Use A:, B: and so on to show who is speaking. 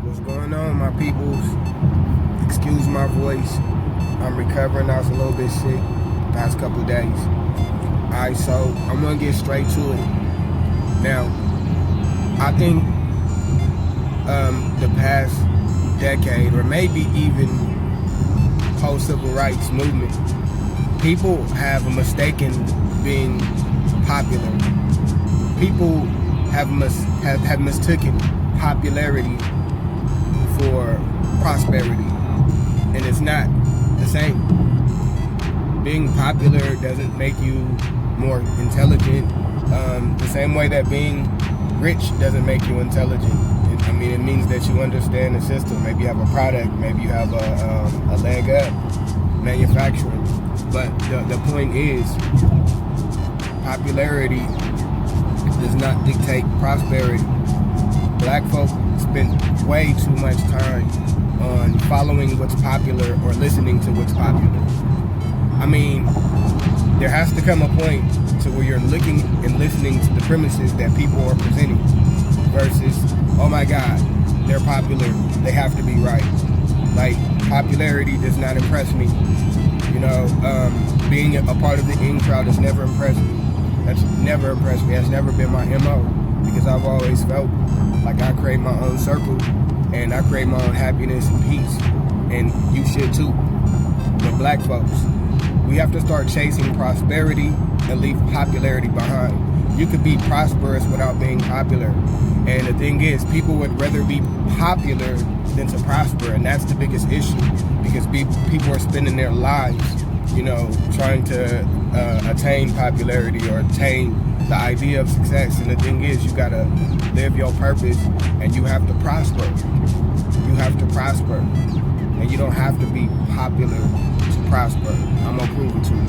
A: What's going on, my peoples? Excuse my voice. I'm recovering. I was a little bit sick the past couple days. Alright, so I'm gonna get straight to it. Now, I think the past decade, or maybe even post-civil rights movement, people have mistaken being popular. People have mistaken popularity for prosperity, and it's not the same. Being popular doesn't make you more intelligent, the same way that being rich doesn't make you intelligent. It means that you understand the system. Maybe you have a product, maybe you have a leg up manufacturing. But the point is, popularity does not dictate prosperity. Black folk spend way too much time on following what's popular or listening to what's popular. There has to come a point to where you're looking and listening to the premises that people are presenting versus, oh my God, they're popular, they have to be right. Like, popularity does not impress me. Being a part of the in crowd has never impressed me. That's never impressed me. That's never been my MO, because I've always felt like I create my own circle and I create my own happiness and peace, and you should too. But black folks, we have to start chasing prosperity and leave popularity behind. You could be prosperous without being popular. And the thing is, people would rather be popular than to prosper, and that's the biggest issue, because people are spending their lives, trying to attain popularity or attain the idea of success. And the thing is, you gotta live your purpose, and you have to prosper. You have to prosper, and you don't have to be popular to prosper. I'm gonna prove it to you.